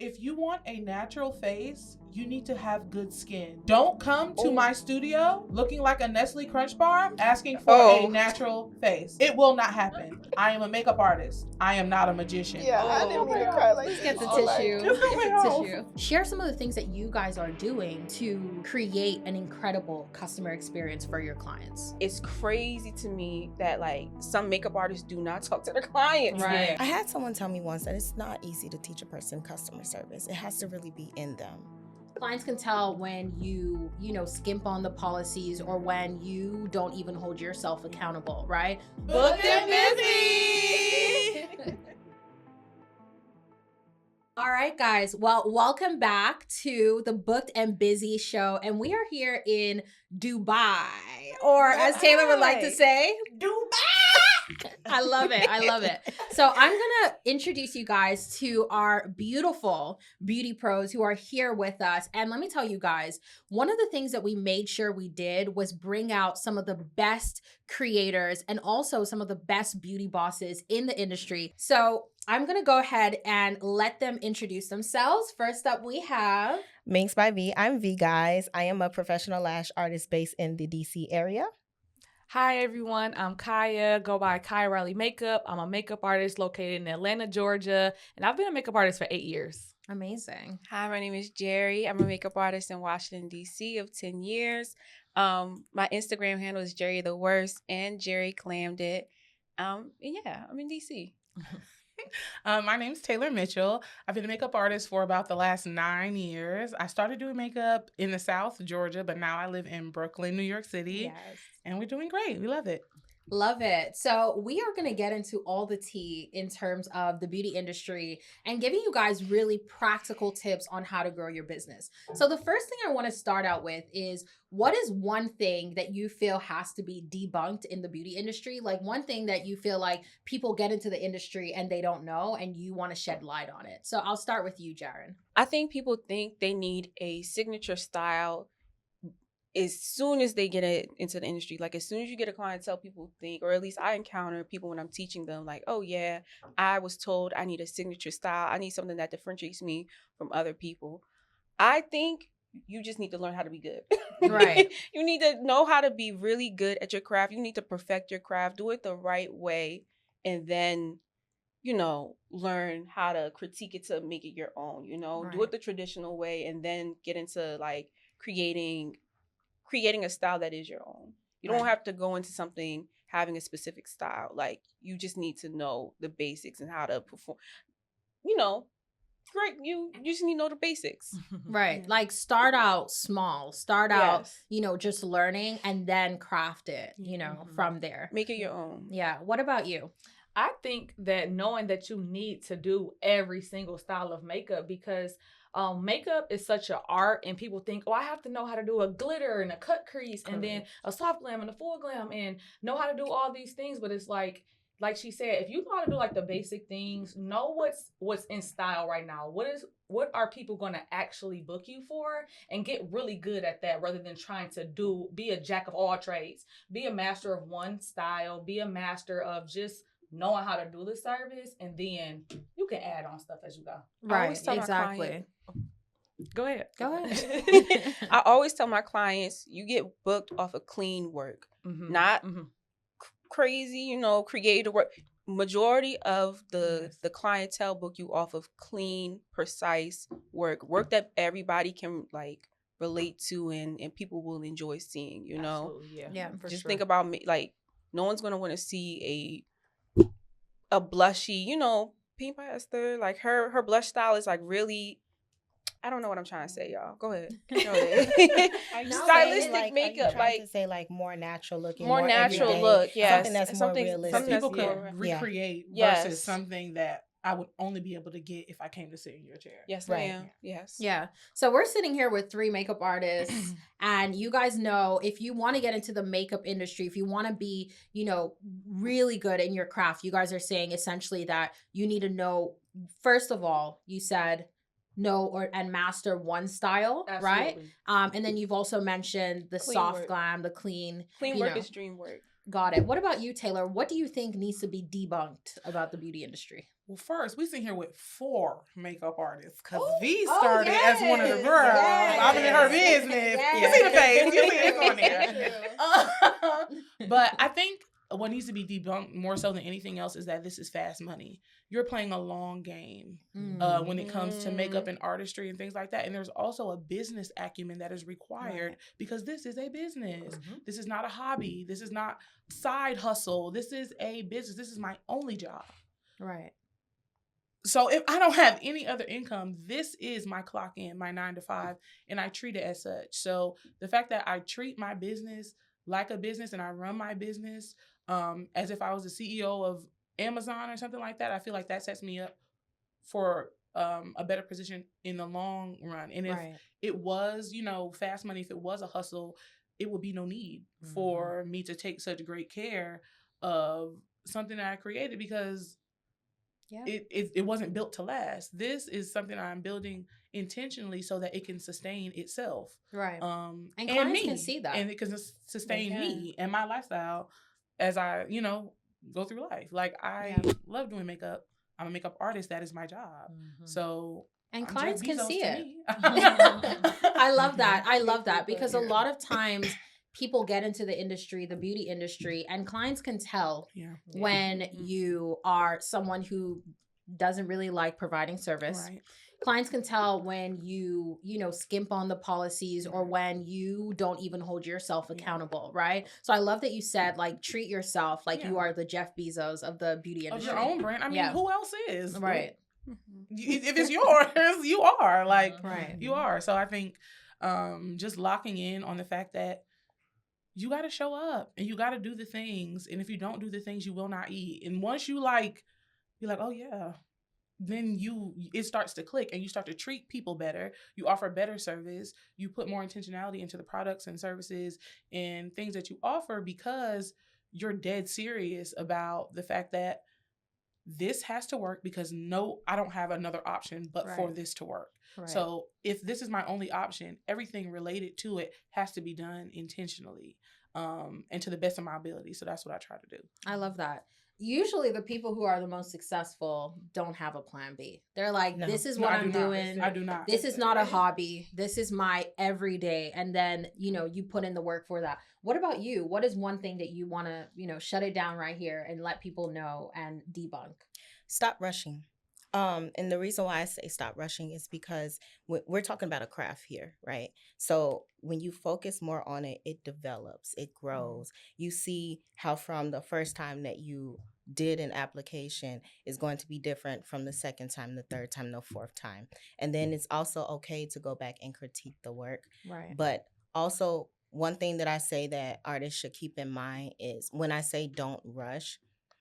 If you want a natural face, you need to have good skin. Don't come to my studio looking like a Nestle Crunch Bar asking for a natural face. It will not happen. I am a makeup artist. I am not a magician. Yeah, I didn't mean to cry like Let's this. get the but, like, tissue. Just Get go the off. tissue. Share some of the things that you guys are doing to create an incredible customer experience for your clients. It's crazy to me that like some makeup artists do not talk to their clients. Right. I had someone tell me once that it's not easy to teach a person customer service. It has to really be in them. Clients can tell when you skimp on the policies or when you don't even hold yourself accountable, right? Booked and busy. All right, guys. Well, welcome back to the Booked and Busy show. And we are here in Dubai, or as Taylor would like to say, Dubai. I love it. I love it. So I'm going to introduce you guys to our beautiful beauty pros who are here with us. And let me tell you guys, one of the things that we made sure we did was bring out some of the best creators and also some of the best beauty bosses in the industry. So I'm going to go ahead and let them introduce themselves. First up, we have Minx by V. I'm V, guys. I am a professional lash artist based in the DC area. Hi, everyone. I'm Kaya, go by Kaya Riley Makeup. I'm a makeup artist located in Atlanta, Georgia, and I've been a makeup artist for 8 years. amazing. Hi, my name is Jerry. I'm a makeup artist in Washington, D.C. of 10 years. My Instagram handle is Jerry the Worst and Jerry Clammed It. Yeah, I'm in D.C. My name's Taylor Mitchell. I've been a makeup artist for about the last 9 years. I started doing makeup in the South, Georgia, but now I live in Brooklyn, New York City, and we're doing great. We love it. Love it. So we are going to get into all the tea in terms of the beauty industry and giving you guys really practical tips on how to grow your business. So the first thing I want to start out with is, what is one thing that you feel has to be debunked in the beauty industry? Like one thing that you feel like people get into the industry and they don't know and you want to shed light on it. So I'll start with you, Jaren. I think people think they need a signature style as soon as they get into the industry. Like as soon as you get a clientele, people think, or at least I encounter people when I'm teaching them, like, oh yeah, I was told I need a signature style. I need something that differentiates me from other people. I think you just need to learn how to be good. Right. You need to know how to be really good at your craft. You need to perfect your craft, do it the right way, and then, learn how to critique it to make it your own, do it the traditional way, and then get into like creating a style that is your own. You don't have to go into something having a specific style. Like you just need to know the basics and how to perform. Great. You just need to know the basics. Right. Like start out small, start out, just learning and then craft it, from there. Make it your own. Yeah. What about you? I think that knowing that you need to do every single style of makeup, because makeup is such an art, and people think, oh, I have to know how to do a glitter and a cut crease and then a soft glam and a full glam and know how to do all these things. But it's like she said, if you know how to do like the basic things, know what's in style right now. What are people going to actually book you for, and get really good at that rather than trying to be a jack of all trades, be a master of one style, be a master of just knowing how to do the service, and then you can add on stuff as you go. Right, exactly. Go ahead. I always tell my clients, you get booked off of clean work, not crazy, creative work. Majority of the clientele book you off of clean, precise work that everybody can like relate to and people will enjoy seeing, Absolutely, yeah, for just sure. think about me, like no one's gonna want to see a blushy, Pink by Esther. Like her blush style is like really, I don't know what I'm trying to say, y'all. Go ahead. Stylistic makeup, like to say like more natural looking, more natural everyday, look. Yes, something that's more realistic. That people that's could more, recreate Yes. versus something that I would only be able to get if I came to sit in your chair. Yes, Right. ma'am. Yes. Yeah. So we're sitting here with 3 makeup artists and you guys know, if you want to get into the makeup industry, if you want to be, really good in your craft, you guys are saying essentially that you need to know, first of all, you said know and master one style, Absolutely. right? And then you've also mentioned the Clean soft work. glam, the clean Work is dream work. Got it. What about you, Taylor? What do you think needs to be debunked about the beauty industry? Well, first, we sitting here with 4 makeup artists because Ooh. V Oh, started as one of the yes. girls. Yes. I'm in her business. Yes. You see the face. You see it's on True. there. But I think what needs to be debunked more so than anything else is that this is fast money. You're playing a long game when it comes to makeup and artistry and things like that. And there's also a business acumen that is required because this is a business. This is not a hobby. This is not side hustle. This is a business. This is my only job. Right. So if I don't have any other income, this is my clock in, my 9 to 5, and I treat it as such. So the fact that I treat my business like a business and I run my business as if I was the CEO of Amazon or something like that, I feel like that sets me up for a better position in the long run. And if it was, fast money, if it was a hustle, it would be no need for me to take such great care of something that I created because it wasn't built to last. This is something I'm building intentionally so that it can sustain itself. Right. And and clients me, can see that. and it can sustain me and my lifestyle as I, go through life. Like I love doing makeup. I'm a makeup artist. That is my job. So and I'm clients Jeff can Bezos see to it. me. I love that. I love that because a lot of times people get into the industry, the beauty industry, and clients can tell when you are someone who doesn't really like providing service. Right. Clients can tell when you skimp on the policies or when you don't even hold yourself accountable, right? So I love that you said, like, treat yourself like you are the Jeff Bezos of the beauty industry. Of your own brand. I mean, who else is? Right. If it's yours, you are. Like, right. you are. So I think just locking in on the fact that you got to show up and you got to do the things. And if you don't do the things, you will not eat. And once you you're like, oh yeah, then it starts to click and you start to treat people better. You offer better service. You put more intentionality into the products and services and things that you offer because you're dead serious about the fact that this has to work because I don't have another option but for this to work. Right. So if this is my only option, everything related to it has to be done intentionally and to the best of my ability. So that's what I try to do. I love that. Usually the people who are the most successful don't have a plan B. They're like, this is what I'm doing. I do not. This is not a hobby. This is my everyday. And then, you put in the work for that. What about you? What is one thing that you want to, shut it down right here and let people know and debunk? Stop rushing. And the reason why I say stop rushing is because we're talking about a craft here, right? So when you focus more on it, it develops, it grows. You see how from the first time that you did an application is going to be different from the second time, the third time, the fourth time. And then it's also okay to go back and critique the work. Right. But also one thing that I say that artists should keep in mind is when I say don't rush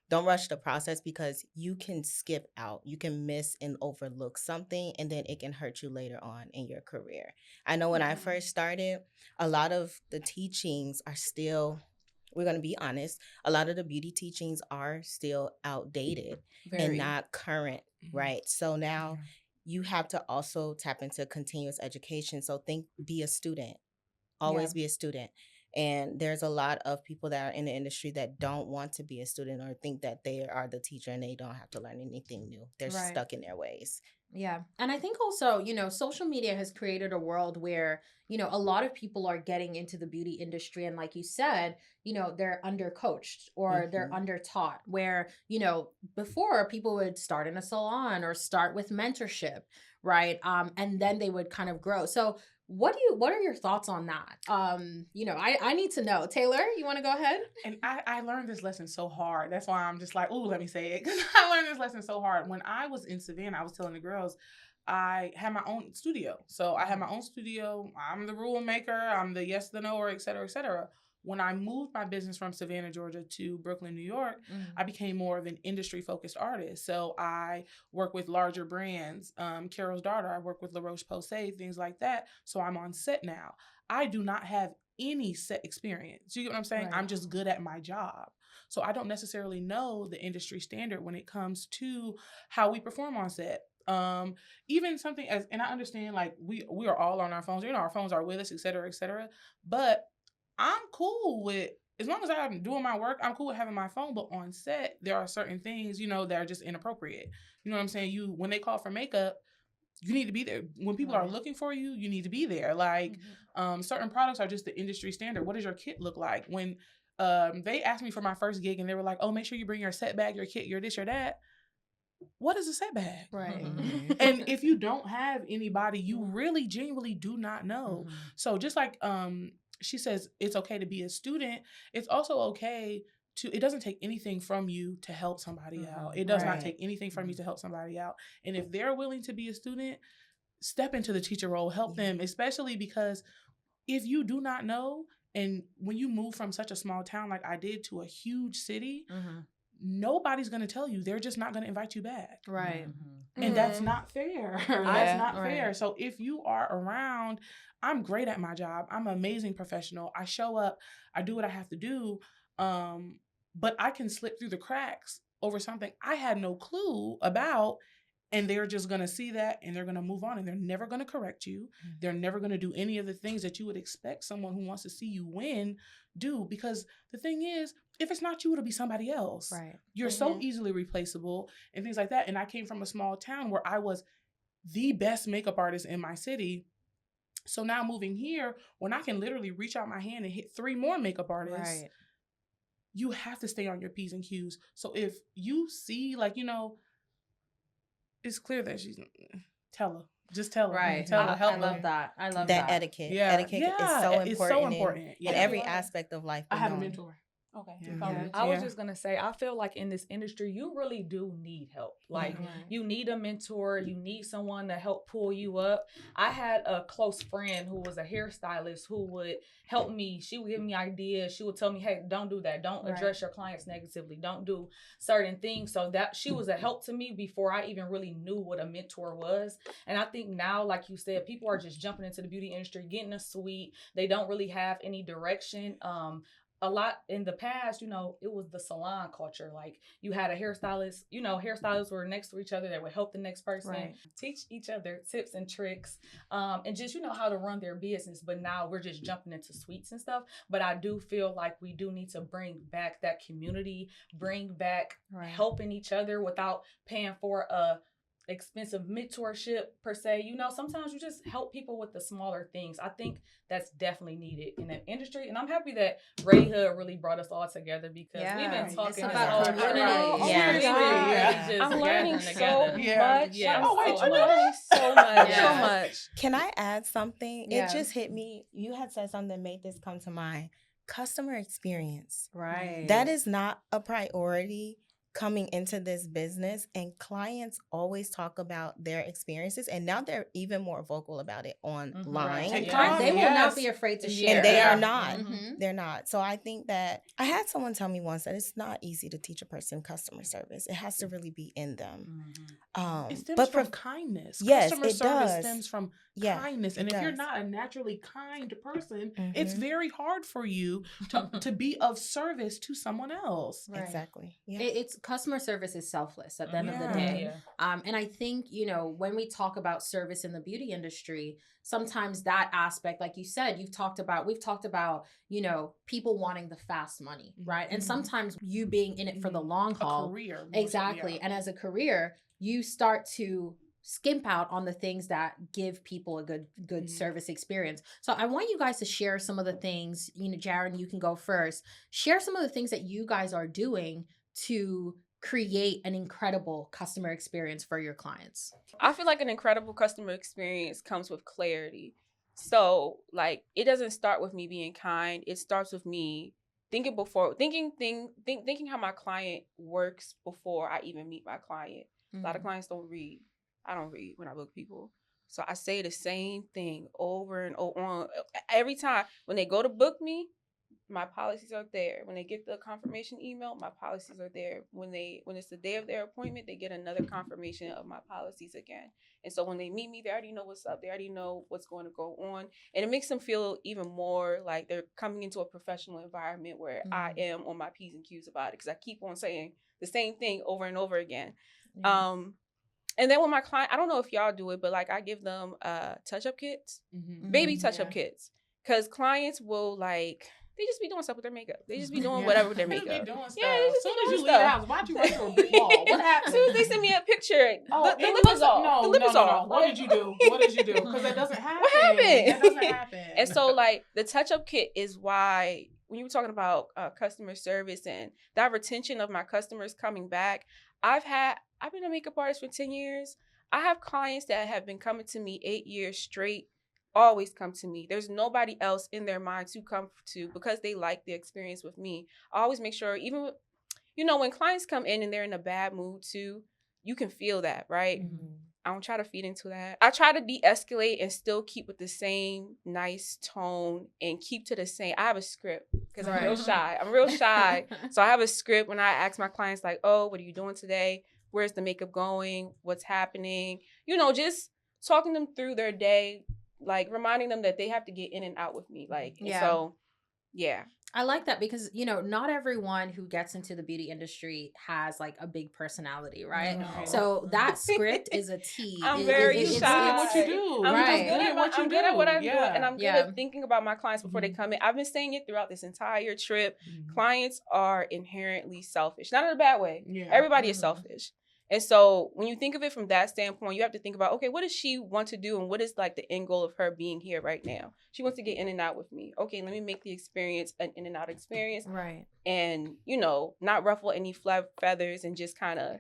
the process because you can skip out. You can miss and overlook something, and then it can hurt you later on in your career. I know when I first started, a lot of the teachings are still, we're going to be honest, a lot of the beauty teachings are still outdated and not current, right? So now you have to also tap into continuous education. So be a student. Always be a student. And there's a lot of people that are in the industry that don't want to be a student or think that they are the teacher and they don't have to learn anything new. They're stuck in their ways. Yeah. And I think also, social media has created a world where, a lot of people are getting into the beauty industry. And like you said, they're undercoached or they're undertaught where, before people would start in a salon or start with mentorship, right? And then they would kind of grow. So what are your thoughts on that? I need to know. Taylor, you want to go ahead? And I learned this lesson so hard. That's why I'm just like, ooh, let me say it. Because I learned this lesson so hard. When I was in Savannah, I was telling the girls, I had my own studio. So I had my own studio. I'm the rule maker. I'm the yes, the knower, et cetera, et cetera. When I moved my business from Savannah, Georgia to Brooklyn, New York, I became more of an industry-focused artist. So I work with larger brands, Carol's Daughter. I work with La Roche-Posay, things like that. So I'm on set now. I do not have any set experience. You get what I'm saying? Right. I'm just good at my job. So I don't necessarily know the industry standard when it comes to how we perform on set. Even something and I understand like we are all on our phones. Our phones are with us, et cetera, but I'm cool with as long as I'm doing my work, I'm cool with having my phone. But on set, there are certain things, that are just inappropriate. You know what I'm saying? When they call for makeup, you need to be there. When people are looking for you, you need to be there. Like, certain products are just the industry standard. What does your kit look like? When they asked me for my first gig and they were like, oh, make sure you bring your set bag, your kit, your this, your that. What is a set bag? Right. And if you don't have anybody, you really genuinely do not know. So just like she says, it's okay to be a student. It's also okay it doesn't take anything from you to help somebody out. It does not take anything from you to help somebody out. And if they're willing to be a student, step into the teacher role, help them, especially because if you do not know, and when you move from such a small town like I did to a huge city, nobody's going to tell you. They're just not going to invite you back. Right. And that's not fair. That's not fair. So if you are around, I'm great at my job. I'm an amazing professional. I show up. I do what I have to do. But I can slip through the cracks over something I had no clue about. And they're just going to see that and they're going to move on, and they're never going to correct you. They're never going to do any of the things that you would expect someone who wants to see you win do. Because the thing is, if it's not you, it'll be somebody else. Right. You're so easily replaceable and things like that. And I came from a small town where I was the best makeup artist in my city. So now moving here, when I can literally reach out my hand and hit 3 more makeup artists, you have to stay on your P's and Q's. So if you see, like, it's clear that she's, tell her. Just tell her. Right. Tell her. Help I love that. I love that that. etiquette. Yeah. Etiquette is so important. It's so important. In every aspect of life. I have a mentor. Okay. I was just going to say, I feel like in this industry, you really do need help. Like, you need a mentor. You need someone to help pull you up. I had a close friend who was a hairstylist who would help me. She would give me ideas. She would tell me, hey, don't do that. Don't address your clients negatively. Don't do certain things. So that she was a help to me before I even really knew what a mentor was. And I think now, like you said, people are just jumping into the beauty industry, getting a suite. They don't really have any direction. A lot in the past, it was the salon culture. Like, you had a hairstylist, hairstylists were next to each other that would help the next person, teach each other tips and tricks, and just, how to run their business. But now we're just jumping into suites and stuff. But I do feel like we do need to bring back that community, bring back helping each other without paying for a expensive mentorship per se. Sometimes you just help people with the smaller things. I think that's definitely needed in the industry, and I'm happy that Readyhubb really brought us all together because we've been talking about community. I'm learning so much. Yeah. Oh wait, I'm learning so much. So much. Can I add something? It just hit me. You had said something that made this come to mind. Customer experience. Right. That is not a priority coming into this business, and clients always talk about their experiences, and now they're even more vocal about it online. They will not be afraid to share. And they are not. They're not. So I think that I had someone tell me once that it's not easy to teach a person customer service. It has to really be in them. It stems from kindness. Yes, Customer it service does. stems from kindness. And if you're not a naturally kind person, it's very hard for you to be of service to someone else. Right. Exactly. Yeah. It's customer service is selfless at the end of the day. And I think, when we talk about service in the beauty industry, sometimes that aspect, like you said, we've talked about, people wanting the fast money, right? And sometimes you being in it for the long haul. A career. Exactly. Yeah. And as a career, you start to skimp out on the things that give people a good service experience. So I want you guys to share some of the things, Jaren, you can go first. Share some of the things that you guys are doing to create an incredible customer experience for your clients. I feel like an incredible customer experience comes with clarity. So, like, it doesn't start with me being kind. It starts with me thinking how my client works before I even meet my client. A lot of clients don't read. I don't read when I book people. So I say the same thing over and over every time. When they go to book me, my policies are there. When they get the confirmation email, my policies are there. When it's the day of their appointment, they get another confirmation of my policies again. And so when they meet me, they already know what's up. They already know what's going to go on. And it makes them feel even more like they're coming into a professional environment where I am on my P's and Q's about it, because I keep on saying the same thing over and over again. And then with my client, I don't know if y'all do it, but like I give them touch-up kits, baby touch-up kits. Because clients will They just be doing stuff with their makeup. They just be doing whatever with their makeup. They be doing stuff. Yeah, they just as soon be as you doing leave the stuff. house, why'd you run through a brick wall? What happened? As soon as they send me a picture, Oh, the lip is off. The lip is off. What did you do? What did you do? Because that doesn't happen. What happened? That doesn't happen. And so, like, the touch-up kit is why, when you were talking about customer service and that retention of my customers coming back, I've been a makeup artist for 10 years. I have clients that have been coming to me 8 years straight, always come to me. There's nobody else in their mind to come to because they like the experience with me. I always make sure, even, when clients come in and they're in a bad mood too, you can feel that, right? Mm-hmm. I don't try to feed into that. I try to de-escalate and still keep with the same nice tone and keep to the same. I have a script because I'm real shy. I'm real shy. So I have a script when I ask my clients like, oh, what are you doing today? Where's the makeup going? What's happening? Just talking them through their day, like reminding them that they have to get in and out with me. Like, so, yeah. I like that because, not everyone who gets into the beauty industry has like a big personality, right? No. So that script is a T. I'm very shy. It's what you do. I'm Right. good at what I'm doing, and I'm good Yeah. at thinking about my clients before they come in. I've been saying it throughout this entire trip. Clients are inherently selfish, not in a bad way. Yeah. Everybody is selfish. And so when you think of it from that standpoint, you have to think about, okay, what does she want to do? And what is like the end goal of her being here right now? She wants to get in and out with me. Okay, let me make the experience an in and out experience. Right. And, not ruffle any feathers and just kind of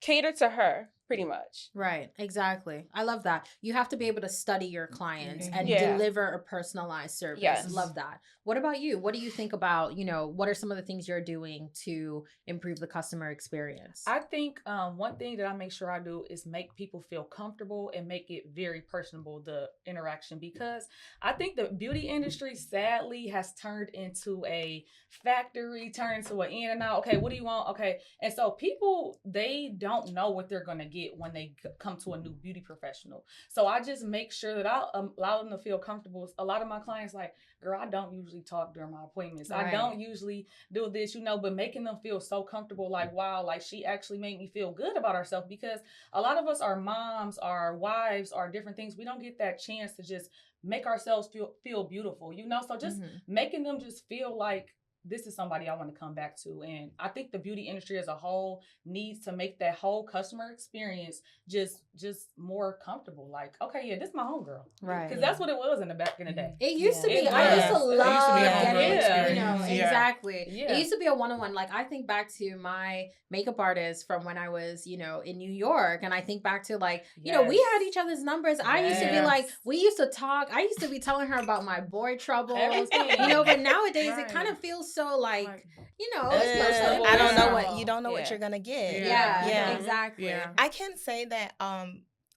cater to her pretty much. Right. Exactly. I love that. You have to be able to study your clients and Yeah. deliver a personalized service. Yes. Love that. What about you? What do you think about, what are some of the things you're doing to improve the customer experience? I think one thing that I make sure I do is make people feel comfortable and make it very personable, the interaction, because I think the beauty industry sadly has turned into a factory, turned into an in and out. Okay, what do you want? Okay. And so people, they don't know what they're going to get when they come to a new beauty professional. So I just make sure that I allow them to feel comfortable. A lot of my clients like, girl, I don't usually talk during my appointments. Right. I don't usually do this, but making them feel so comfortable, like, wow, like she actually made me feel good about herself, because a lot of us are moms, our wives, are different things. We don't get that chance to just make ourselves feel beautiful, so just making them just feel like this is somebody I want to come back to. And I think the beauty industry as a whole needs to make that whole customer experience just more comfortable. Like, okay, yeah, this is my homegirl. Right. Because that's what it was in the back in the day. It used to be. It I used to was. love It used to be a getting, homegrown experience. Yeah. exactly. Yeah. It used to be a one-on-one. Like I think back to my makeup artist from when I was, in New York, and I think back to like, we had each other's numbers. I used to be like, we used to talk. I used to be telling her about my boy troubles, Everything. But nowadays it Right. kind of feels so like, personal. I don't know Yeah. you don't know what you're gonna get. Yeah, exactly. Yeah. I can say that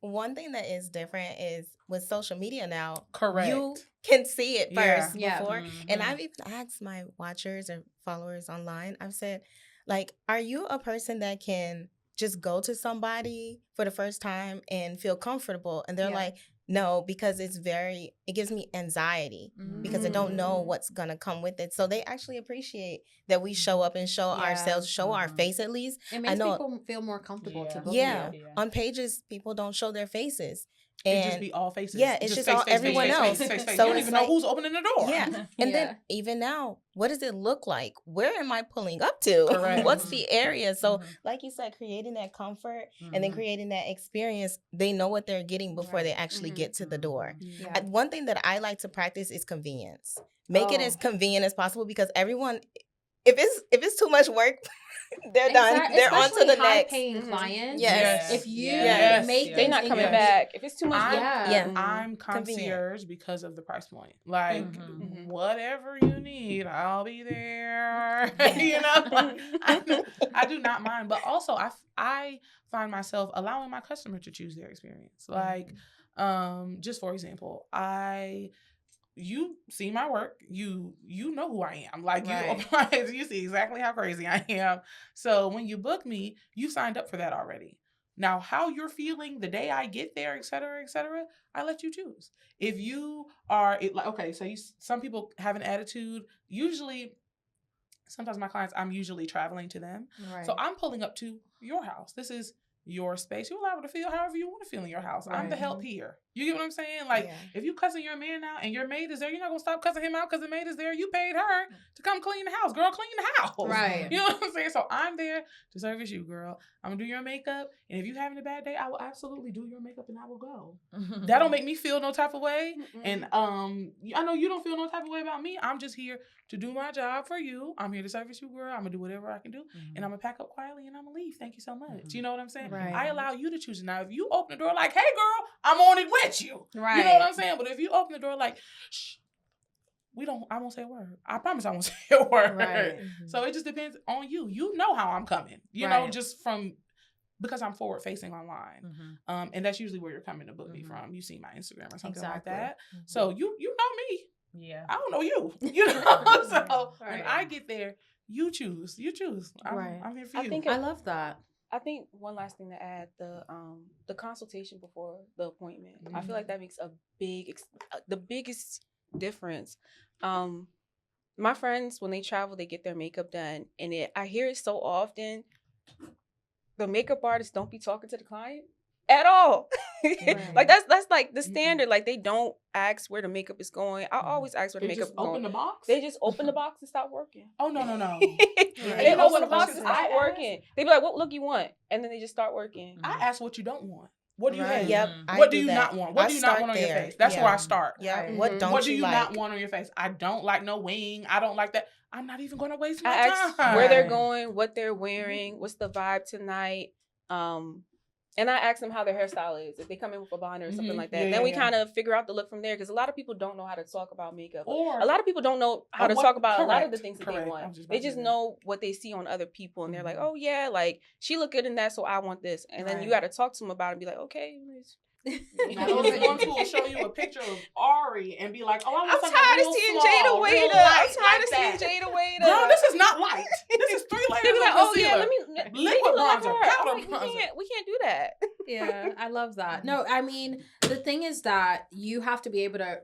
one thing that is different is with social media now. Correct. You can see it Yeah. first Yeah. before. And I've even asked my watchers or followers online, I've said, like, are you a person that can just go to somebody for the first time and feel comfortable? And they're like, no, because it gives me anxiety because I don't know what's going to come with it. So they actually appreciate that we show up and show ourselves, show our face at least. It makes people feel more comfortable to book Yeah. you. On pages, people don't show their faces. It And just be all faces. Yeah, it's just face, all face, everyone face, else. face, face, face. So You don't it's even know like- who's opening the door. yeah. And then even now, what does it look like? Where am I pulling up to? Correct. What's the area? So like you said, creating that comfort and then creating that experience, they know what they're getting before they actually get to the door. Yeah. One thing that I like to practice is convenience. Make it as convenient as possible, because everyone, if it's too much work, they're done. They're on to the next. Paying clients. Yes. If you Yes. make They're things not coming in- back. If it's too much, I'm concierge because of the price point. Like, whatever you need, I'll be there. I do not mind. But also, I find myself allowing my customer to choose their experience. Like, just for example, you see my work, you know who I am. Like, you see exactly how crazy I am. So when you book me, you signed up for that already. Now, how you're feeling the day I get there, et cetera, I let you choose. If you are, some people have an attitude. Usually, sometimes my clients, I'm usually traveling to them. Right. So I'm pulling up to your house. This is your space. You're allowed to feel however you want to feel in your house. I'm the help here. You get what I'm saying? Like, if you cussing your man out and your maid is there, you're not going to stop cussing him out because the maid is there. You paid her to come clean the house. Girl, clean the house. Right. You know what I'm saying? So I'm there to service you, girl. I'm going to do your makeup. And if you're having a bad day, I will absolutely do your makeup and I will go. That don't make me feel no type of way. And I know you don't feel no type of way about me. I'm just here to do my job for you. I'm here to service you, girl. I'm going to do whatever I can do. And I'm going to pack up quietly and I'm going to leave. Thank you so much. You know what I'm saying? Right. I allow you to choose. Now, if you open the door like, hey, girl, I'm on it with you. Right. You know what I'm saying? But if you open the door like, shh, I won't say a word. I promise I won't say a word. Right. So it just depends on you. You know how I'm coming. You know, just from, because I'm forward facing online. And that's usually where you're coming to book me from. You see my Instagram or something like that. So you know me. Yeah. I don't know you. You know? So when I get there, you choose. I'm here for you. I love that. I think one last thing to add, the consultation before the appointment. I feel like that makes the biggest difference. My friends, when they travel, they get their makeup done, and I hear it so often. The makeup artists don't be talking to the client at all. Like that's like the standard. Like they don't ask where the makeup is going. I always ask where the makeup is going. Open the box? They just open the box and stop working. Oh no. They open the box and stop working. They be like, "What look you want?" And then they just start working. I ask what you don't want. What do you hate? Yep. What do you not want? What do you not want on your face? That's where I start. Yeah. What do you not want on your face? I don't like no wing. I don't like that. I'm not even going to waste my time. Where they're going, what they're wearing, what's the vibe tonight. And I ask them how their hairstyle is. If they come in with a bonnet or something like that. Then we kind of figure out the look from there. Because a lot of people don't know how to talk about makeup. Or a lot of people don't know how to talk about a lot of the things that they want. They just know what they see on other people. And they're like, oh yeah, like she look good in that, so I want this. And then you got to talk to them about it and be like, okay. Now, those ones who will show you a picture of Ari and be like, "Oh, I'm tired of seeing Jada Waiter. I'm tired of seeing Jada Waiter. Girl, this is not light. This is 3 layers of oh concealer. Yeah, let me liquid bronzer, powder bronzer. We can't do that. Yeah, I love that. No, I mean the thing is that you have to be able to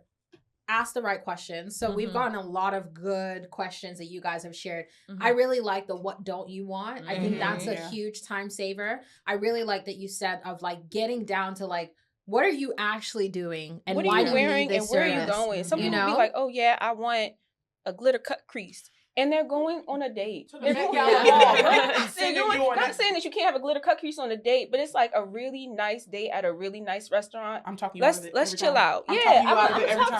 ask the right questions. So we've gotten a lot of good questions that you guys have shared. I really like the what don't you want. I think that's a huge time saver. I really like that you said of like getting down to like, what are you actually doing and what why are do you you wearing need this and where service? are you going? Some people be like, oh yeah, I want a glitter cut crease. And they're going on a date. They're going not saying that you can't have a glitter cut crease on a date, but it's like a really nice date at a really nice restaurant. I'm talking. Let's chill out. I'm gonna talk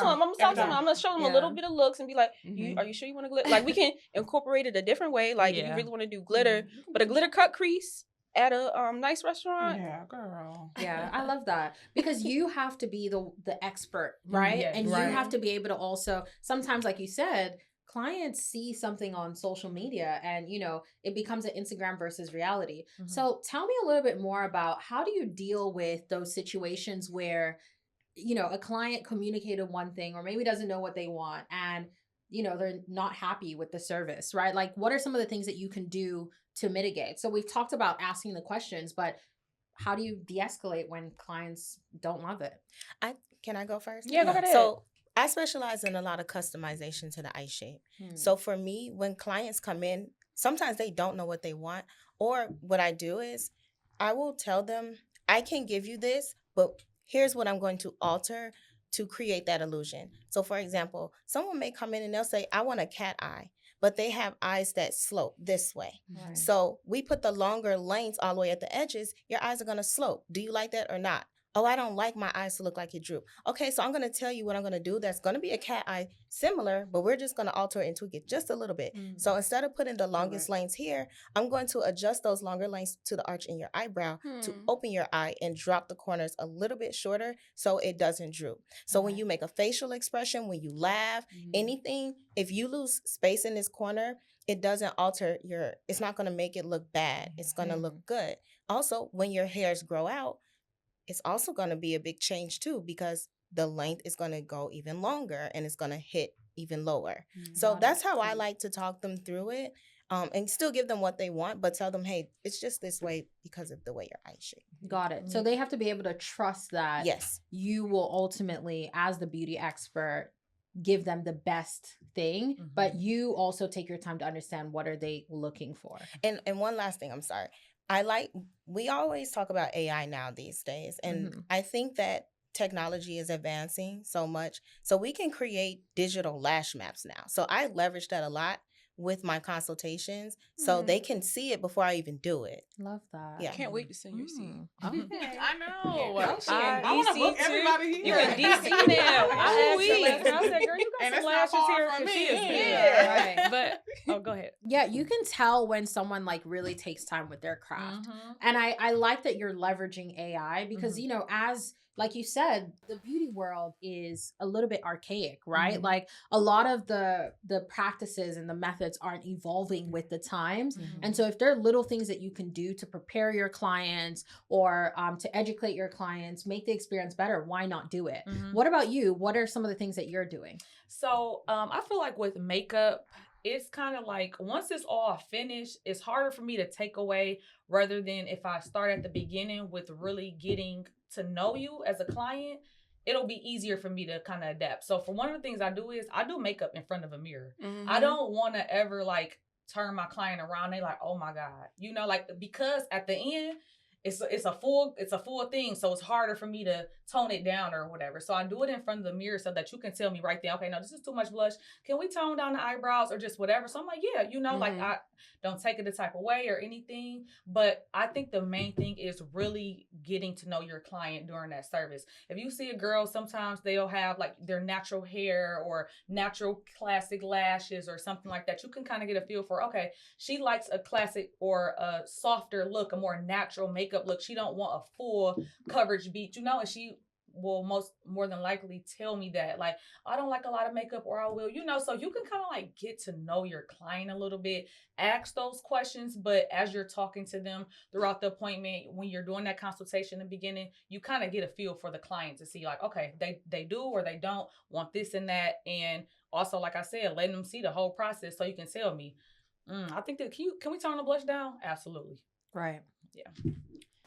to them. I'm gonna show them a little bit of looks and be like, are you sure you want to glitter? Like we can incorporate it a different way. Like if you really want to do glitter, but a glitter cut crease at a nice restaurant. Yeah, girl. Yeah, I love that because you have to be the expert, right? And you have to be able to also sometimes, like you said, clients see something on social media and, you know, it becomes an Instagram versus reality. So tell me a little bit more about how do you deal with those situations where, you know, a client communicated one thing or maybe doesn't know what they want and, you know, they're not happy with the service, right? Like what are some of the things that you can do to mitigate? So we've talked about asking the questions, but how do you de-escalate when clients don't love it? Can I go first? Yeah, go ahead. So I specialize in a lot of customization to the eye shape. So for me, when clients come in, sometimes they don't know what they want. Or what I do is I will tell them, I can give you this, but here's what I'm going to alter to create that illusion. So for example, someone may come in and they'll say, I want a cat eye, but they have eyes that slope this way. So we put the longer lanes all the way at the edges, your eyes are going to slope. Do you like that or not? Oh, I don't like my eyes to look like it droop. Okay, so I'm going to tell you what I'm going to do. That's going to be a cat eye similar, but we're just going to alter it and tweak it just a little bit. So instead of putting the longest lanes here, I'm going to adjust those longer lanes to the arch in your eyebrow to open your eye and drop the corners a little bit shorter so it doesn't droop. So when you make a facial expression, when you laugh, anything, if you lose space in this corner, it doesn't alter it's not going to make it look bad. It's going to look good. Also, when your hairs grow out, it's also going to be a big change too because the length is going to go even longer and it's going to hit even lower. So that's how I like to talk them through it and still give them what they want, but tell them, hey, it's just this way because of the way your eyes shape. Got it. So they have to be able to trust that you will ultimately, as the beauty expert, give them the best thing, but you also take your time to understand what are they looking for. And one last thing, I'm sorry. We always talk about AI now these days. And I think that technology is advancing so much. So we can create digital lash maps now. So I leverage that a lot with my consultations, so they can see it before I even do it. Love that. Yeah. Can't wait to send you see. Okay. I know. Yeah. I want to book everybody here. You in DC now. I asked Ooh-wee. her, I said, girl, you got And some it's not lashes far here from because me. she is good. Yeah. Right. But, oh, go ahead. Yeah, you can tell when someone like really takes time with their craft. And I like that you're leveraging AI because, you know, as like you said, the beauty world is a little bit archaic, right? Like a lot of the practices and the methods aren't evolving with the times. And so if there are little things that you can do to prepare your clients or to educate your clients, make the experience better, why not do it? What about you? What are some of the things that you're doing? So I feel like with makeup, it's kind of like once it's all finished, it's harder for me to take away rather than if I start at the beginning with really getting to know you as a client, it'll be easier for me to kind of adapt. So for one of the things I do is I do makeup in front of a mirror. I don't want to ever like turn my client around. They like, oh my God, you know, like, because at the end, it's a full thing, so it's harder for me to tone it down or whatever. So I do it in front of the mirror so that you can tell me right there, okay, no, this is too much blush. Can we tone down the eyebrows or just whatever? So I'm like, yeah, you know, like I don't take it the type of way or anything. But I think the main thing is really getting to know your client during that service. If you see a girl, sometimes they'll have like their natural hair or natural classic lashes or something like that. You can kind of get a feel for, okay, she likes a classic or a softer look, a more natural makeup look. She don't want a full coverage beat, you know, and she will more than likely tell me that, like, I don't like a lot of makeup, or I will, you know. So you can kind of like get to know your client a little bit, ask those questions, but as you're talking to them throughout the appointment, when you're doing that consultation in the beginning, you kind of get a feel for the client to see like, okay, they do or they don't want this and that. And also, like I said, letting them see the whole process so you can tell me, I think that can we turn the blush down? Absolutely. Right. Yeah.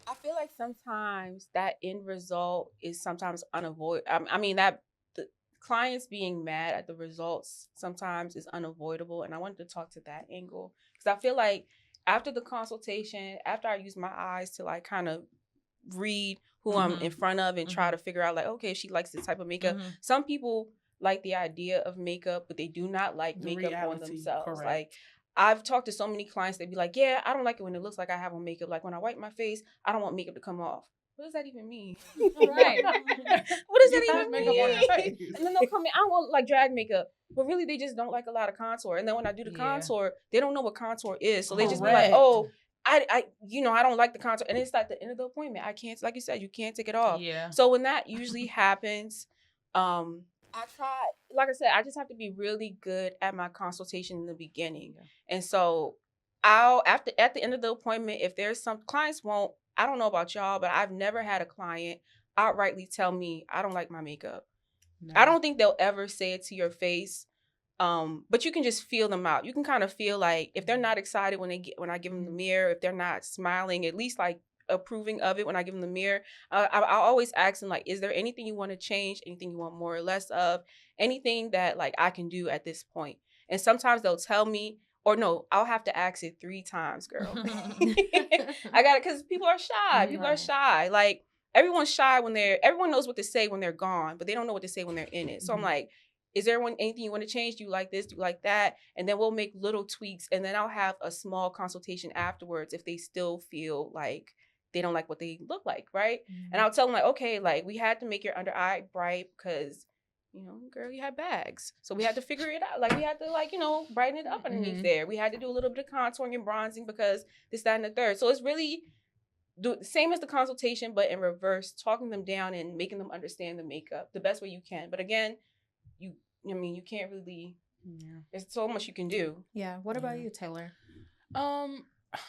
I feel like sometimes that end result is sometimes unavoidable. I mean, that the clients being mad at the results sometimes is unavoidable. And I wanted to talk to that angle because I feel like after the consultation, after I use my eyes to like kind of read who I'm in front of and try to figure out like, okay, if she likes this type of makeup. Some people like the idea of makeup, but they do not like makeup on themselves. Correct. Like, I've talked to so many clients, they'd be like, yeah, I don't like it when it looks like I have on makeup. Like when I wipe my face, I don't want makeup to come off. What does that even mean? Right. What does that even makeup mean? on your face. And then they'll come in, I don't want like drag makeup. But really, they just don't like a lot of contour. And then when I do the contour, they don't know what contour is. So they just be like, oh, I don't like the contour. And it's like the end of the appointment. I can't, like you said, you can't take it off. Yeah. So when that usually happens, I try, like I said, I just have to be really good at my consultation in the beginning. Yeah. And so at the end of the appointment, if there's some clients won't, I don't know about y'all, but I've never had a client outrightly tell me, I don't like my makeup. No. I don't think they'll ever say it to your face. But you can just feel them out. You can kind of feel like if they're not excited when I give them the mirror, if they're not smiling, at least like approving of it when I give them the mirror, I always ask them like, is there anything you want to change? Anything you want more or less of? Anything that like I can do at this point? And sometimes they'll tell me, or no, I'll have to ask it 3 times, girl. I got it, because people are shy. People are shy. Like everyone's shy everyone knows what to say when they're gone, but they don't know what to say when they're in it. So I'm like, is there anything you want to change? Do you like this? Do you like that? And then we'll make little tweaks, and then I'll have a small consultation afterwards if they still feel like they don't like what they look like, right? And I'll tell them like, okay, like we had to make your under eye bright because, you know, girl, you had bags. So we had to figure it out. Like we had to like, you know, brighten it up underneath there. We had to do a little bit of contouring and bronzing because this, that, and the third. So it's really the same as the consultation, but in reverse, talking them down and making them understand the makeup the best way you can. But again, you can't really, there's so much you can do. Yeah. What about you, Taylor?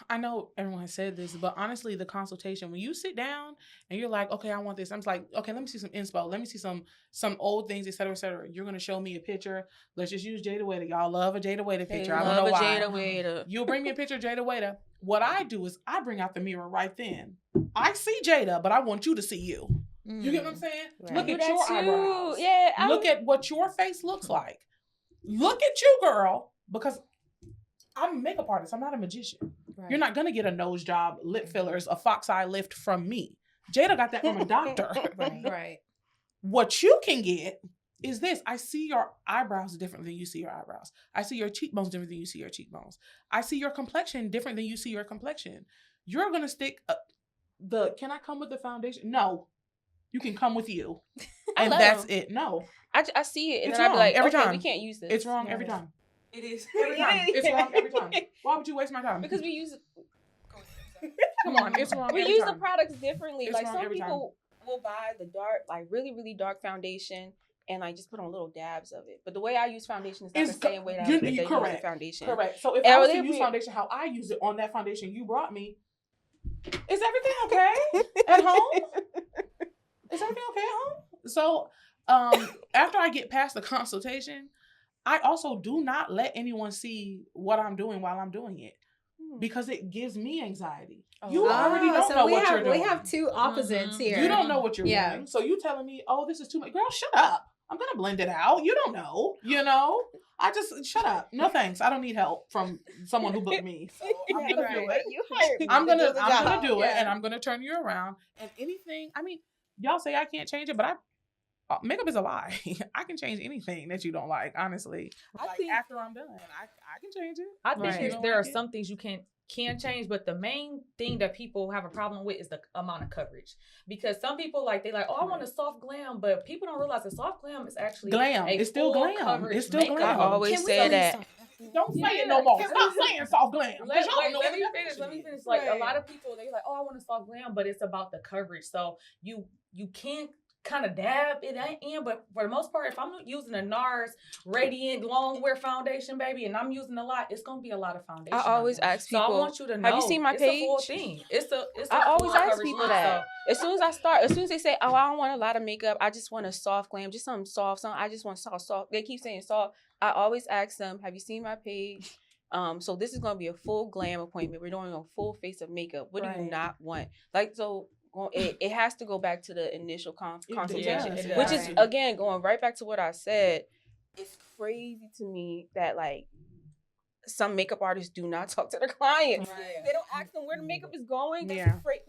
I know everyone has said this, but honestly, the consultation, when you sit down and you're like, okay, I want this. I'm just like, okay, let me see some inspo. Let me see some old things, et cetera, et cetera. You're going to show me a picture. Let's just use Jada Waiter. Y'all love a Jada Waiter picture. I don't know why. Jada Waiter. You'll bring me a picture of Jada Waiter. What I do is I bring out the mirror right then. I see Jada, but I want you to see you. You get what I'm saying? Right. Look at your eyebrows. Yeah. Look at what your face looks like. Look at you, girl, because I'm a makeup artist. I'm not a magician. Right. You're not going to get a nose job, lip fillers, a fox eye lift from me. Jada got that from a doctor. Right. What you can get is this. I see your eyebrows different than you see your eyebrows. I see your cheekbones different than you see your cheekbones. I see your complexion different than you see your complexion. You're going to stick can I come with the foundation? No. You can come with you. And that's it. No. I see it and it's then I'd be like, every okay, time. we can't use this. It's wrong every time. It is. Every time. It's wrong every time. Why would you waste my time? Because we use Come on, it's wrong we every use time. the products differently. It's like wrong some every people will buy the dark, like really, really dark foundation and like just put on little dabs of it. But the way I use foundation is not the same way that they use the foundation. Correct. So if I was to use foundation how I use it on that foundation you brought me, is everything okay at home? Is everything okay at home? So after I get past the consultation, I also do not let anyone see what I'm doing while I'm doing it. Because it gives me anxiety. You already don't know what you're doing. We have two opposites here. You don't know what you're doing. So you telling me, oh, this is too much. Girl, shut up. I'm going to blend it out. You don't know. I just, shut up. No thanks. I don't need help from someone who booked me. So I'm going to do it. You hired me. I'm going to do it and I'm going to turn you around. And anything, I mean, y'all say I can't change it, but makeup is a lie. I can change anything that you don't like, honestly. I think after I'm done, I can change it. I think there are some things you can change, but the main thing that people have a problem with is the amount of coverage. Because some people oh, I want a soft glam, but people don't realize a soft glam is actually glam. It's still glam. It's still glam. I always say that. Don't say it no more. Stop saying soft glam. Let me finish. Like a lot of people, they're like, oh, I want a soft glam, but it's about the coverage. So you can't kind of dab it in, but for the most part, if I'm using a NARS Radiant Long Wear Foundation, baby, and I'm using a lot, it's gonna be a lot of foundation. I always ask people. So I want you to know. Have you seen my page? It's a full thing. It's a I always ask coverage people look, that. so. As soon as they say, oh, I don't want a lot of makeup, I just want a soft glam, just something soft. I just want soft. They keep saying soft. I always ask them, have you seen my page? So this is gonna be a full glam appointment. We're doing a full face of makeup. What do you not want? It has to go back to the initial consultation, which is again going right back to what I said. It's crazy to me that some makeup artists do not talk to their clients. Right. They don't ask them where the makeup is going.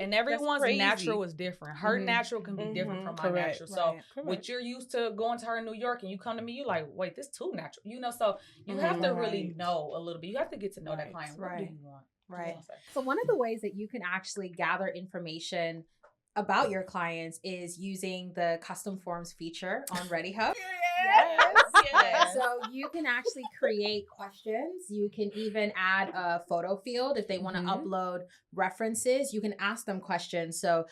And everyone's natural is different. Her natural can be different from my natural. So what you're used to going to her in New York and you come to me, you like, wait, this too natural. So you have to really know a little bit. You have to get to know that client. What do you want? Right. So one of the ways that you can actually gather information about your clients is using the custom forms feature on Readyhubb. Yes. So you can actually create questions. You can even add a photo field if they want to upload references. You can ask them questions. So,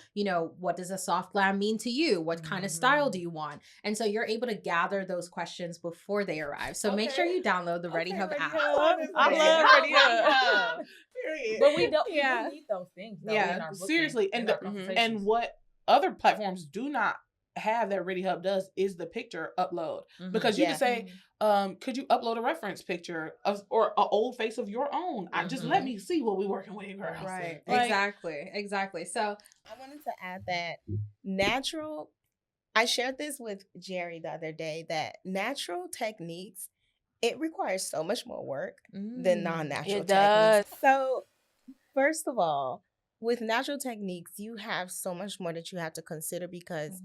what does a soft glam mean to you? What kind of style do you want? And so you're able to gather those questions before they arrive. So make sure you download the Readyhubb app. I love Readyhubb. But we don't need those things. Though, in our seriously, and what other platforms do not have that Readyhubb does is the picture upload, because you can say, could you upload a reference picture or an old face of your own? Just let me see what we're working with, girl. Right. Exactly. So I wanted to add that natural. I shared this with Jerry the other day that natural techniques, it requires so much more work than non-natural techniques. So, first of all, with natural techniques, you have so much more that you have to consider because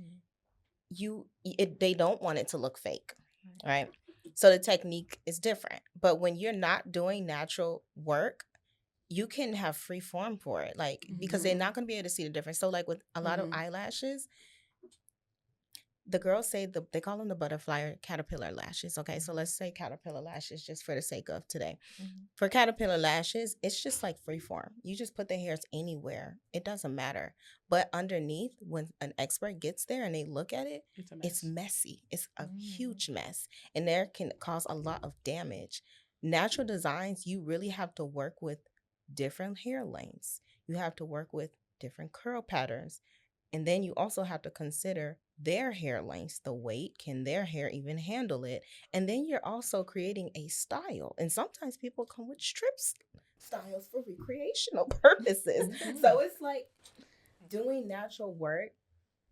they don't want it to look fake, right? So the technique is different. But when you're not doing natural work, you can have free form for it, because they're not going to be able to see the difference. So with a lot of eyelashes, the girls say they call them the butterfly or caterpillar lashes. Okay, so let's say caterpillar lashes just for the sake of today. For caterpillar lashes, it's just like free form. You just put the hairs anywhere. It doesn't matter. But underneath, when an expert gets there and they look at it, it's messy. It's a huge mess. And there can cause a lot of damage. Natural designs, you really have to work with different hair lengths. You have to work with different curl patterns. And then you also have to consider their hair lengths, the weight, can their hair even handle it? And then you're also creating a style. And sometimes people come with strip styles for recreational purposes. So it's like doing natural work,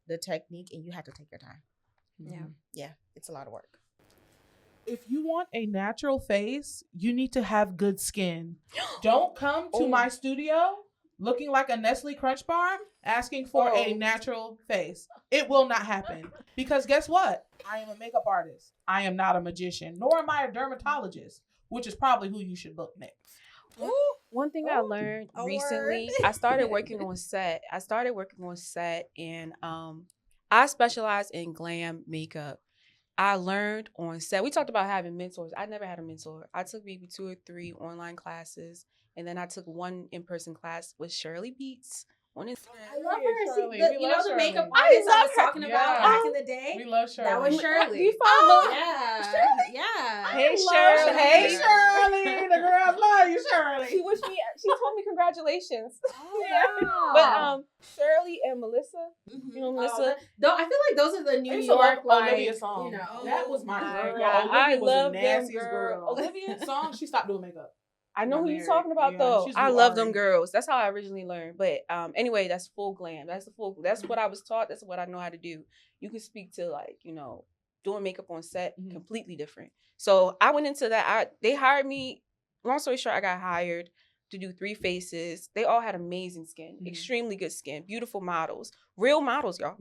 the technique, and you have to take your time. Yeah, it's a lot of work. If you want a natural face, you need to have good skin. Don't come to my studio looking like a Nestle Crunch Bar, asking for a natural face. It will not happen. Because guess what? I am a makeup artist. I am not a magician, nor am I a dermatologist, which is probably who you should book next. One thing I learned recently, I started working on set. And I specialize in glam makeup. I learned on set. We talked about having mentors. I never had a mentor. I took maybe 2 or 3 online classes, and then I took 1 in-person class with Shirley Beats on Instagram. I love her. Shirley. You know the makeup Shirley. artist I was talking about back in the day? We love Shirley. That was Shirley. You follow Yeah. Hey, Shirley. Hey, Shirley. The girls love you, Shirley. She told me congratulations. Oh, yeah. But Shirley and Melissa, you know Melissa? Though I feel like those are the New York York, like, Olivia song. you know. That was my girl. God. Olivia I was love the them nastiest girl. Olivia song, she stopped doing makeup. I know Got who you're married. talking about though. she's I with love Ari. them girls. That's how I originally learned. But anyway, that's full glam. That's what I was taught. That's what I know how to do. You can speak to, like, you know, doing makeup on set, completely different. So I went into that. They hired me. Long story short, I got hired to do 3 faces. They all had amazing skin, extremely good skin, beautiful models, real models, y'all.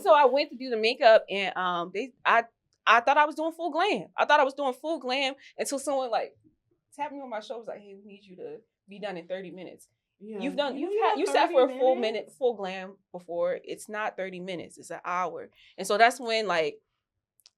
So I went to do the makeup, and I thought I was doing full glam. Until someone like tapped me on my shoulder, was like, "Hey, we need you to be done in 30 minutes." Yeah. You sat for a full glam before. It's not 30 minutes, it's an hour. And so that's when, like,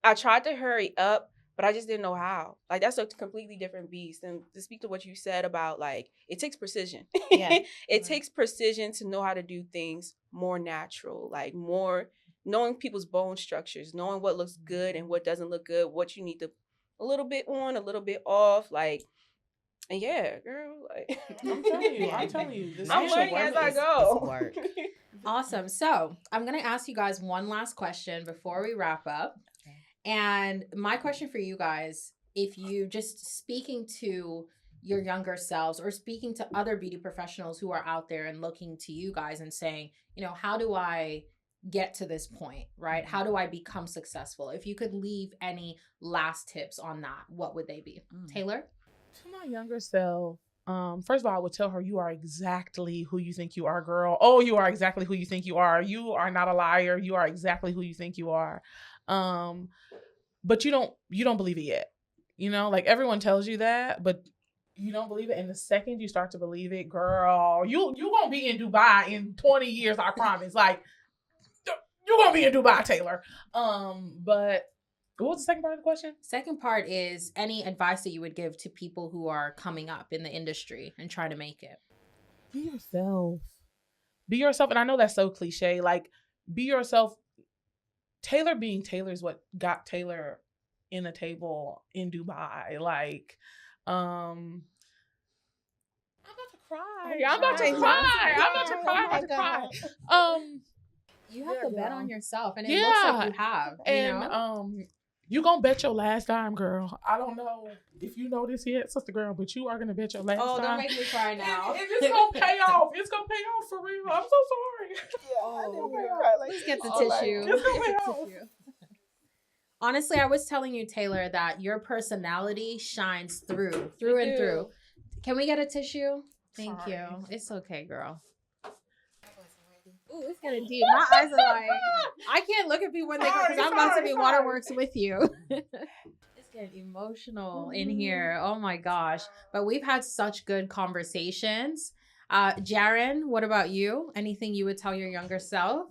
I tried to hurry up, but I just didn't know how. Like, that's a completely different beast. And to speak to what you said about, like, it takes precision. Yeah. It takes precision to know how to do things more natural, like more knowing people's bone structures, knowing what looks good and what doesn't look good, what you need to a little bit on, a little bit off, like. And yeah, girl, like, I'm telling you, I'm learning as I go. Awesome. So I'm going to ask you guys one last question before we wrap up. Okay. And my question for you guys, if you just speaking to your younger selves or speaking to other beauty professionals who are out there and looking to you guys and saying, you know, how do I get to this point, right? How do I become successful? If you could leave any last tips on that, what would they be? Taylor? To my younger self, first of all, I would tell her, you are exactly who you think you are, girl. Oh, you are exactly who you think you are. You are not a liar. You are exactly who you think you are. But you don't believe it yet. You know, like, everyone tells you that, but you don't believe it. And the second you start to believe it, girl, you won't be in Dubai in 20 years, I promise. Like, you're going to be in Dubai, Taylor. But what was the second part of the question? Second part is any advice that you would give to people who are coming up in the industry and trying to make it. Be yourself. Be yourself. And I know that's so cliche. Like, be yourself. Taylor being Taylor is what got Taylor in the table in Dubai. Like, I'm about to cry. You have to bet on yourself, and it looks like you have. And you gonna bet your last dime, girl. I don't know if you know this yet, sister girl, but you are gonna bet your last dime. Oh, don't make me cry now. And it's gonna pay off. It's gonna pay off for real. I'm so sorry. Please get the tissue. Honestly, I was telling you, Taylor, that your personality shines through and through. Can we get a tissue? Thank you. It's okay, girl. Ooh, it's getting deep. My eyes are like, I can't look at people when they go, because I'm about to be waterworks with you. It's getting emotional in here. Oh my gosh. But we've had such good conversations. Jaren, what about you? Anything you would tell your younger self?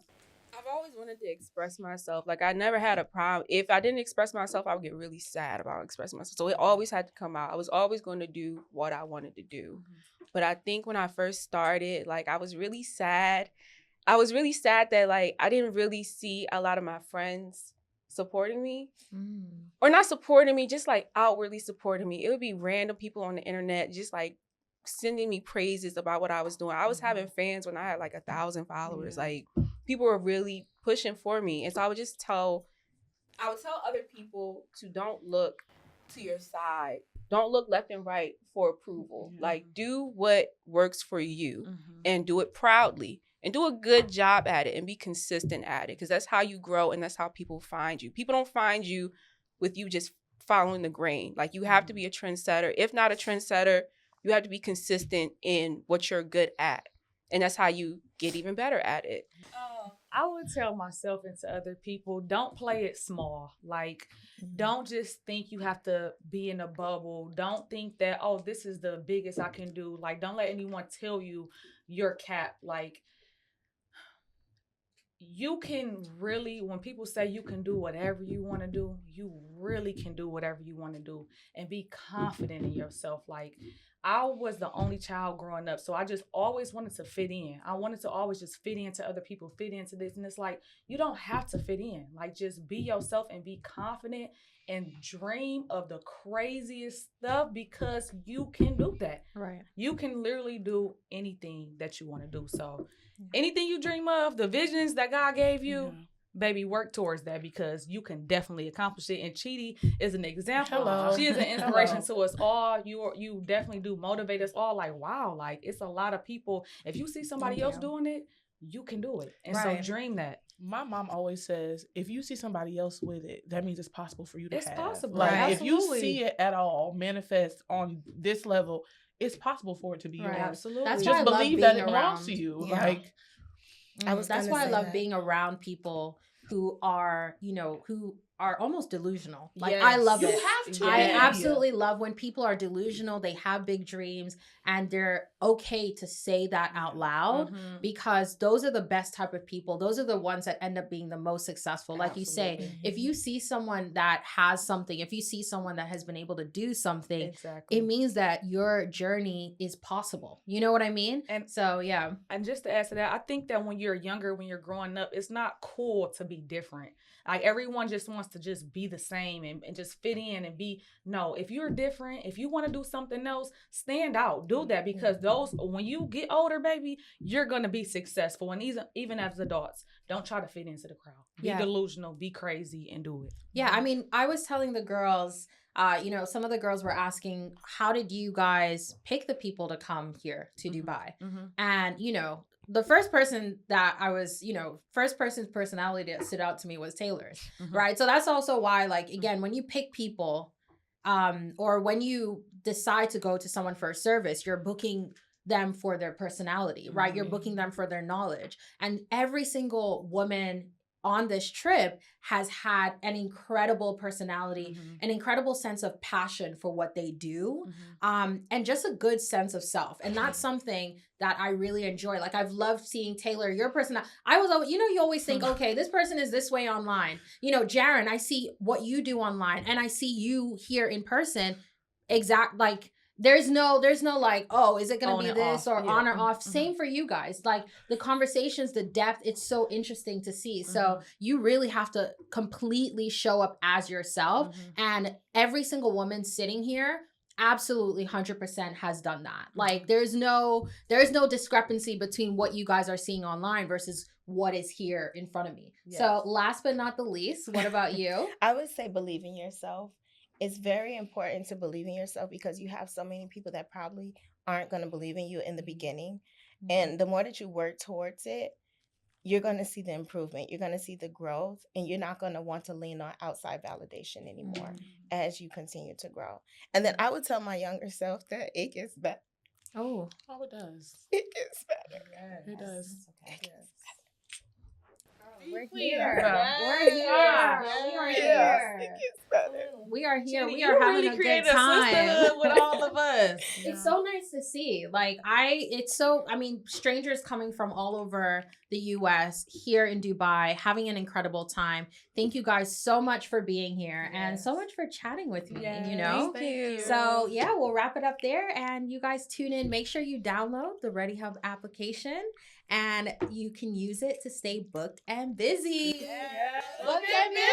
I've always wanted to express myself. Like, I never had a problem. If I didn't express myself, I would get really sad about expressing myself. So it always had to come out. I was always going to do what I wanted to do. But I think when I first started, like, I was really sad. I was really sad that, like, I didn't really see a lot of my friends supporting me. Or not supporting me, just, like, outwardly supporting me. It would be random people on the internet just, like, sending me praises about what I was doing. I was having fans when I had, like, 1,000 followers. Like, people were really pushing for me. And so I would tell other people to don't look to your side. Don't look left and right for approval. Like, do what works for you and do it proudly. And do a good job at it and be consistent at it, because that's how you grow and that's how people find you. People don't find you with you just following the grain. Like, you have to be a trendsetter. If not a trendsetter, You have to be consistent in what you're good at. And that's how you get even better at it. I would tell myself and to other people, don't play it small. Like, don't just think you have to be in a bubble. Don't think that, oh, this is the biggest I can do. Like, don't let anyone tell you your cap. Like, you can really, when people say you can do whatever you want to do, you really can do whatever you want to do, and be confident in yourself. Like, I was the only child growing up, so I just always wanted to fit in. I wanted to always just fit into other people, fit into this. And it's like, you don't have to fit in. Like, just be yourself and be confident and dream of the craziest stuff, because you can do that. Right. You can literally do anything that you want to do. So anything you dream of, the visions that God gave you, baby, work towards that, because you can definitely accomplish it. And Chidi is an example. Hello. She is an inspiration to us all. You definitely do motivate us all. Like, wow, like, it's a lot of people. If you see somebody else doing it, you can do it. And so dream that. My mom always says, if you see somebody else with it, that means it's possible for you to have. It's possible. Like, Right. if you Absolutely. see it at all manifest on this level, it's possible for it to be yours. Absolutely. That's why I Just love believe being that it around. belongs to you. Yeah. Like, That's why I love being around people who are, who are almost delusional. Like, I love you it. have to. I be. absolutely love when people are delusional, they have big dreams, and they're okay to say that out loud, because those are the best type of people. Those are the ones that end up being the most successful. Like you say, if you see someone that has something, if you see someone that has been able to do something, it means that your journey is possible. You know what I mean? And so, yeah. And just to add to that, I think that when you're younger, when you're growing up, it's not cool to be different. Like, everyone just wants to just be the same and just fit in and be. No, if you're different, if you want to do something else, stand out, do that, because when you get older, baby, you're going to be successful. And even as adults, don't try to fit into the crowd. Be delusional, be crazy, and do it. Yeah, I mean, I was telling the girls, some of the girls were asking, how did you guys pick the people to come here to Dubai? And, the first person that I was, first person's personality that stood out to me was Taylor's, right? So that's also why, like, again, when you pick people, or when you decide to go to someone for a service, you're booking them for their personality, right? You're booking them for their knowledge. And every single woman on this trip has had an incredible personality, an incredible sense of passion for what they do, and just a good sense of self. And that's something that I really enjoy. Like, I've loved seeing Taylor, your personality. I was always, you always think, okay, this person is this way online. Jaren, I see what you do online, and I see you here in person. Like, there's no like, oh, is it going to be this or on or off? Same for you guys. Like, the conversations, the depth, it's so interesting to see. So you really have to completely show up as yourself. And every single woman sitting here absolutely 100% has done that. Like, there's no discrepancy between what you guys are seeing online versus what is here in front of me. So last but not the least, what about you? I would say believe in yourself. It's very important to believe in yourself, because you have so many people that probably aren't going to believe in you in the beginning. And the more that you work towards it, you're going to see the improvement. You're going to see the growth, and you're not going to want to lean on outside validation anymore as you continue to grow. And then I would tell my younger self that it gets better. Oh, it does. It gets better. It does. We're here. We are here. It gets better. We are here. Jenny, We are having a good time with all of us. It's so nice to see. Like, strangers coming from all over the US here in Dubai, having an incredible time. Thank you guys so much for being here and so much for chatting with me. Thank you. So yeah, we'll wrap it up there, and you guys tune in. Make sure you download the Readyhubb application, and you can use it to stay booked and busy. Yeah. Booked and busy.